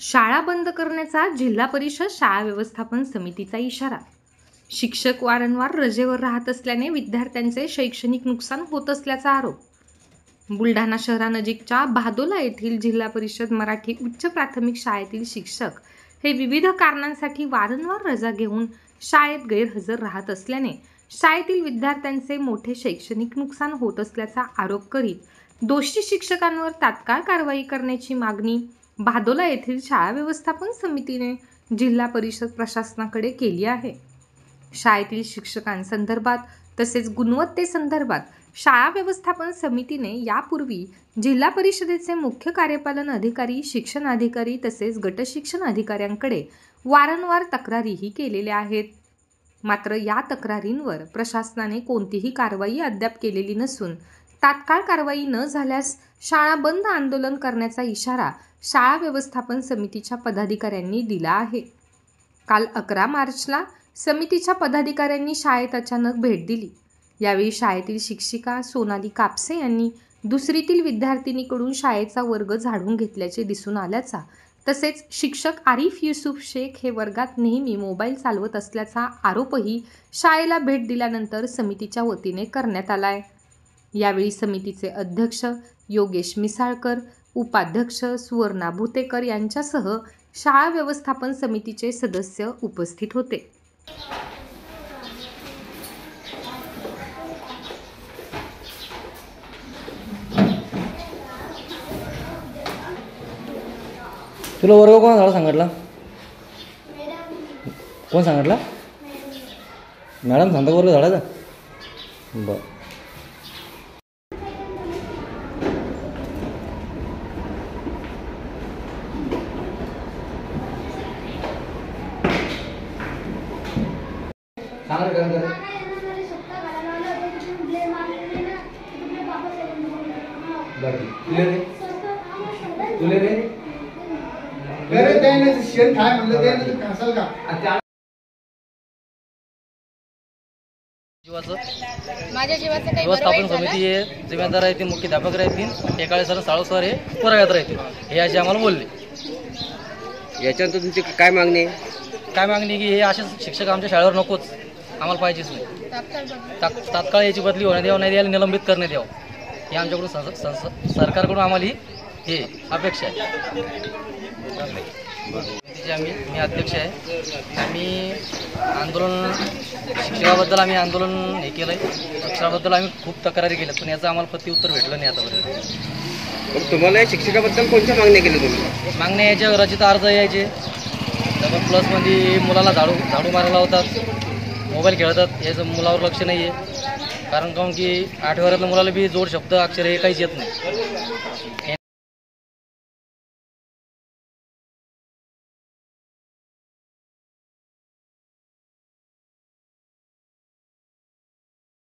शाळा बंद करण्याचा जिल्हा परिषद शाळा व्यवस्थापन समितीचा इशारा। शिक्षक वारंवार रजेवर राहत असल्याने विद्यार्थ्यांचे शैक्षणिक नुकसान होत असल्याचा आरोप। बुलढाणा शहरानजीकच्या भादोला येथील जिल्हा परिषद मराठी उच्च प्राथमिक शाळेतील शिक्षक हे विविध कारणांसाठी वारंवार रजा घेऊन शाळेत गैरहजर राहत असल्याने शाळेतील विद्यार्थ्यांचे मोठे शैक्षणिक नुकसान होत असल्याचा आरोप करीत दोषी शिक्षकांवर तात्काळ कारवाई करण्याची मागणी भादोला येथील शाळा व्यवस्थापन समितीने जिल्हा परिषद प्रशासनाकडे केली आहे। शाळेतील शिक्षकांसंदर्भात तसेच गुणवत्तेसंदर्भात शाळा व्यवस्थापन समितीने यापूर्वी जिल्हा परिषदेचे मुख्य कार्यपालन अधिकारी, शिक्षण अधिकारी तसेच गट शिक्षण अधिकाऱ्यांकडे वारंवार तक्रारीही केलेल्या आहेत। मात्र या तक्रारींवर प्रशासनाने कोणतीही कारवाई अद्याप केलेली नसून तात्काळ कारवाई न झाल्यास शाळा बंद आंदोलन करण्याचा इशारा शाळा व्यवस्थापन समितीच्या पदाधिकाऱ्यांनी दिला आहे। काल 11 मार्चला समितीच्या पदाधिकाऱ्यांनी शाळेत अचानक भेट दिली। यावेळी शाळेतील शिक्षिका सोनाली कापसे यांनी दुसरीतील विद्यार्थिनीकडून शाळेचा वर्ग झाडून घेतल्याचे दिसून आल्याचा तसेच शिक्षक आरिफ युसुफ शेख हे वर्गात नेहमी मोबाईल चालवत असल्याचा आरोपही शाळेला भेट दिल्यानंतर समितीच्या वतीने करण्यात आला आहे। यावेळी समितीचे अध्यक्ष योगेश मिसाळकर, उपाध्यक्ष सुवर्णा भुतेकर यांच्यासह शाळा व्यवस्थापन समितीचे सदस्य उपस्थित होते। तुला वर्ग कोण झाला सांगितला? कोण सांगितला? मॅडम सांगता वर्ग झाडाचा? बरं सांगा काय तुले रे अरे त्याने शेण काय म्हणलं त्याने कासाल का माझ्या जीवाचं काही व्यवस्थापन समिती आहे, जिम्मेदार आहे ती मुख्याध्यापक राहतील, एकाळे सर साळू सर हे पुराव्यात राहतील, हे असे आम्हाला बोलले। याच्यानंतर तुमची काय मागणी आहे? काय मागणी की हे असे शिक्षक आमच्या शाळेवर नकोच, आम्हाला पाहिजेच नाही। तात्काळ याची बदली होण्यात यावं, नाही याला निलंबित करण्यात यावं, हे आमच्याकडून सरकारकडून आम्हाला हे अपेक्षा आहे। मी अध्यक्ष आहे। आम्ही आंदोलन शिक्षकाबद्दल आंदोलन हे केलं आहे, शिक्षकाबद्दल आम्ही खूप तक्रारी केल्या, पण याचं आम्हाला प्रत्युत्तर भेटलं नाही आतापर्यंत। तुम्हाला शिक्षकाबद्दल कोणत्या मागण्या केल्या तुम्ही? मागण्या यायच्या, रचित अर्ज यायचे, डबल प्लसमध्ये मुलाला झाडू मारायला होतात, मोबाईल खेळतात, याचं मुलावर लक्ष नाही आहे। कारण की 8व्या वर्गातल्या मुलाला बी जोड शब्द अक्षर हे काहीच येत नाही,